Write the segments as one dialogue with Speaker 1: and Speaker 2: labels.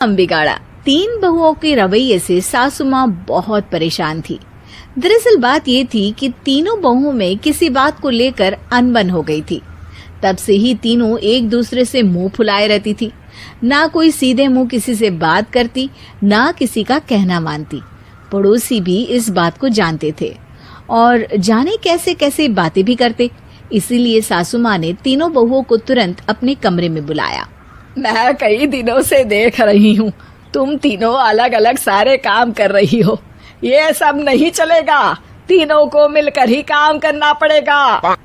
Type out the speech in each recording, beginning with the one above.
Speaker 1: काम बिगाड़ा। 3 बहुओं के रवैये से सासू माँ बहुत परेशान थी। दरअसल बात ये थी कि तीनों बहुओं में किसी बात को लेकर अनबन हो गई थी। तब से ही तीनों एक दूसरे से मुंह फुलाए रहती थी। ना कोई सीधे मुंह किसी से बात करती, ना किसी का कहना मानती। पड़ोसी भी इस बात को जानते थे और जाने कैसे कैसे बातें भी करते। इसीलिए सासू माँ ने तीनों बहुओं को तुरंत अपने कमरे में बुलाया।
Speaker 2: मैं कई दिनों से देख रही हूँ, तुम तीनों अलग अलग सारे काम कर रही हो। ये सब नहीं चलेगा, तीनों को मिलकर ही काम करना पड़ेगा।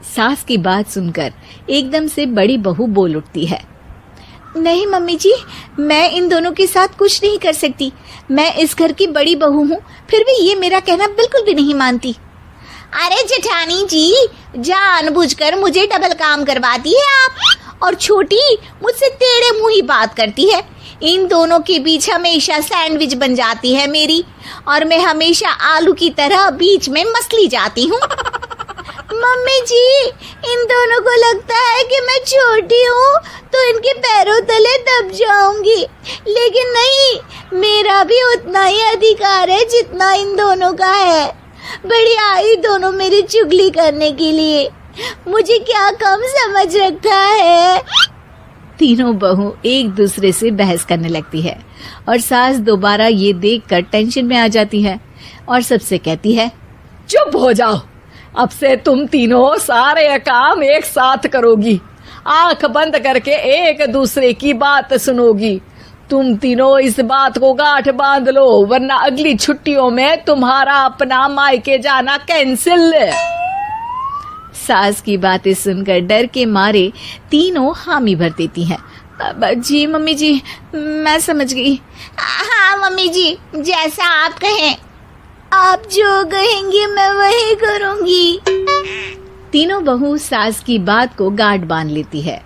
Speaker 1: सास की बात सुनकर एकदम से बड़ी बहू बोल उठती है। नहीं मम्मी जी, मैं इन दोनों के साथ कुछ नहीं कर सकती। मैं इस घर की बड़ी बहू हूँ, फिर भी ये मेरा कहना बिल्कुल भी नहीं मानती।
Speaker 3: अरे जेठानी जी, जानबूझकर मुझे डबल काम करवाती है आप। और छोटी मुझसे टेढ़े मुंह ही बात करती है। इन दोनों के बीच हमेशा सैंडविच बन जाती है मेरी, और मैं हमेशा आलू की तरह बीच में मसली जाती हूँ। मम्मी जी, इन दोनों को लगता है कि मैं छोटी हूँ तो इनके पैरों तले दब जाऊंगी, लेकिन नहीं, मेरा भी उतना ही अधिकार है जितना इन दोनों का है। बड़ी आई दोनों मेरी चुगली करने के लिए, मुझे क्या कम समझ रखा है।
Speaker 1: तीनों बहू एक दूसरे से बहस करने लगती है और सास दोबारा ये देखकर टेंशन में आ जाती है और सबसे कहती है,
Speaker 2: चुप हो जाओ, अब से तुम तीनों सारे काम एक साथ करोगी। आंख बंद करके एक दूसरे की बात सुनोगी। तुम तीनों इस बात को गांठ बांध लो, वरना अगली छुट्टियों में तुम्हारा अपना मायके जाना कैंसिल।
Speaker 1: सास की बातें सुनकर डर के मारे तीनों हामी भर देती हैं। जी मम्मी जी, मैं समझ गई।
Speaker 3: हाँ मम्मी जी, जैसा आप कहें। आप जो कहेंगी मैं वही करूंगी।
Speaker 1: तीनों बहू सास की बात को गांठ बांध लेती है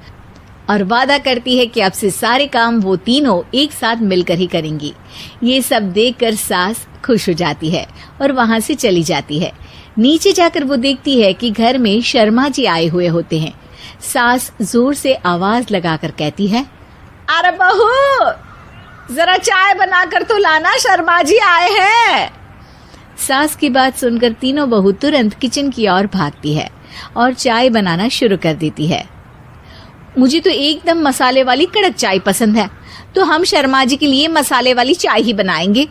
Speaker 1: और वादा करती है कि अब से सारे काम वो तीनों एक साथ मिलकर ही करेंगी। ये सब देखकर सास खुश हो जाती है और वहाँ से चली जाती है। नीचे जाकर वो देखती है कि घर में शर्मा जी आए हुए होते हैं। सास जोर से आवाज लगाकर कहती है,
Speaker 2: अरे बहू, जरा चाय बनाकर तो लाना, शर्मा जी आए हैं।
Speaker 1: सास की बात सुनकर तीनों बहू तुरंत किचन की ओर भागती है और चाय बनाना शुरू कर देती है। मुझे तो एकदम मसाले वाली कड़क चाय पसंद है, तो हम शर्मा जी के लिए मसाले वाली चाय ही बनाएंगे।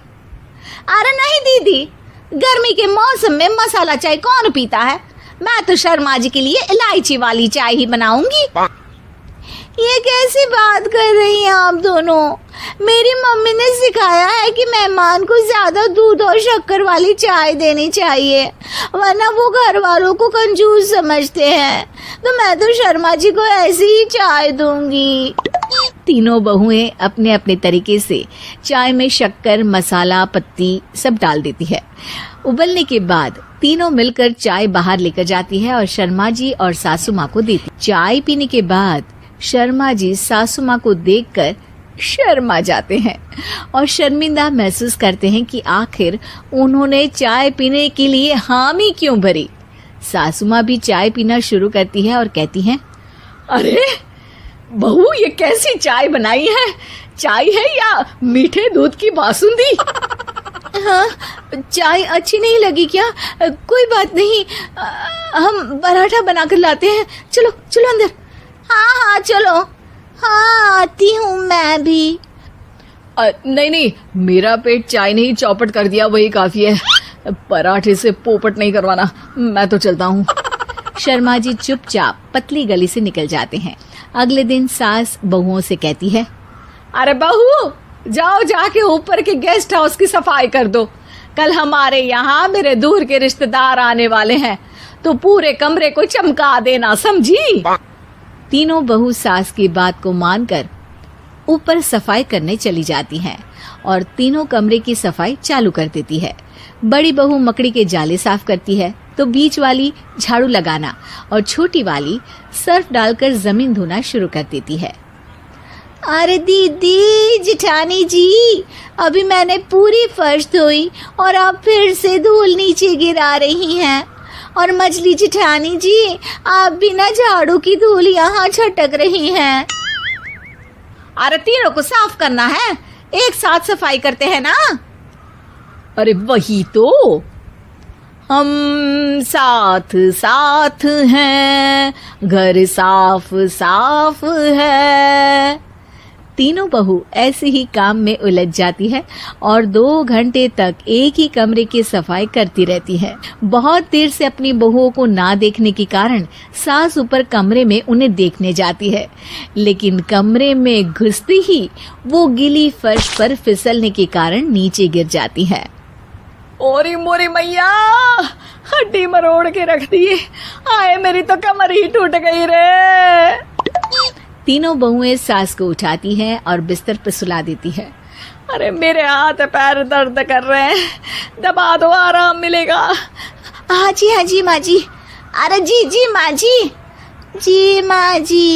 Speaker 3: अरे नहीं दीदी, गर्मी के मौसम में मसाला चाय कौन पीता है? मैं तो शर्मा जी के लिए इलायची वाली चाय ही बनाऊंगी। ये कैसी बात कर रही हैं आप दोनों? मेरी मम्मी ने सिखाया है कि मेहमान को ज्यादा दूध और शक्कर वाली चाय देनी चाहिए, वरना वो घर वालों को कंजूस समझते हैं। तो मैं तो शर्मा जी को ऐसी ही चाय दूंगी।
Speaker 1: तीनों बहुएं अपने अपने तरीके से चाय में शक्कर, मसाला, पत्ती सब डाल देती है। उबलने के बाद तीनों मिलकर चाय बाहर लेकर जाती है और शर्मा जी और सासू माँ को देती। चाय पीने के बाद शर्मा जी सासू माँ को देखकर शर्मा जाते हैं और शर्मिंदा महसूस करते हैं कि आखिर उन्होंने चाय पीने के लिए हामी क्यों भरी। सासू माँ भी चाय पीना शुरू करती है और कहती हैं,
Speaker 2: अरे बहू, ये कैसी चाय बनाई है? चाय है या मीठे दूध की बासुंदी?
Speaker 1: हाँ, चाय अच्छी नहीं लगी क्या? कोई बात नहीं, हम पराठा बनाकर लाते हैं। चलो चलो अंदर।
Speaker 3: हाँ हाँ चलो, हाँ आती हूँ मैं भी।
Speaker 2: नहीं नहीं, मेरा पेट चाय ने ही चौपट कर दिया, वही काफी है। पराठे से पोपट नहीं करवाना, मैं तो चलता हूँ।
Speaker 1: शर्मा जी चुपचाप पतली गली से निकल जाते हैं। अगले दिन सास बहुओं से कहती है,
Speaker 2: अरे बहू, जाओ जाके ऊपर के गेस्ट हाउस की सफाई कर दो। कल हमारे यहाँ मेरे दूर के रिश्तेदार आने वाले हैं, तो पूरे कमरे को चमका देना, समझी?
Speaker 1: तीनों बहू सास की बात को मानकर ऊपर सफाई करने चली जाती हैं और तीनों कमरे की सफाई चालू कर देती है। बड़ी बहू मकड़ी के जाले साफ करती है, तो बीच वाली झाड़ू लगाना और छोटी वाली सर्फ डालकर जमीन धोना शुरू कर देती है।
Speaker 3: अरे दीदी, जेठानी जी, अभी मैंने पूरी फर्श धोई और आप फिर से धूल नीचे गिरा रही हैं। और मछली जेठानी जी, आप बिना झाड़ू की धूल यहाँ छटक रही हैं। अरे तीनों को साफ करना है, एक साथ सफाई करते हैं ना।
Speaker 2: अरे वही तो, हम साथ साथ हैं, घर साफ साफ है।
Speaker 1: तीनों बहू ऐसे ही काम में उलझ जाती है और 2 घंटे तक एक ही कमरे की सफाई करती रहती है। बहुत देर से अपनी बहुओं को ना देखने के कारण सास ऊपर कमरे में उन्हें देखने जाती है, लेकिन कमरे में घुसती ही वो गीली फर्श पर फिसलने के कारण नीचे गिर जाती है।
Speaker 2: ओरी मोरी मैया, हड्डी मरोड़ के रख दी। आए मेरी तो कमर ही टूट गई रे।
Speaker 1: तीनों बहुएं सास को उठाती हैं और बिस्तर पर सुला देती है।
Speaker 2: अरे मेरे हाथ पैर दर्द कर रहे हैं, दबा दो, आराम मिलेगा।
Speaker 3: हाँ जी माँ जी। अरे जी माँ जी, जी माँ जी।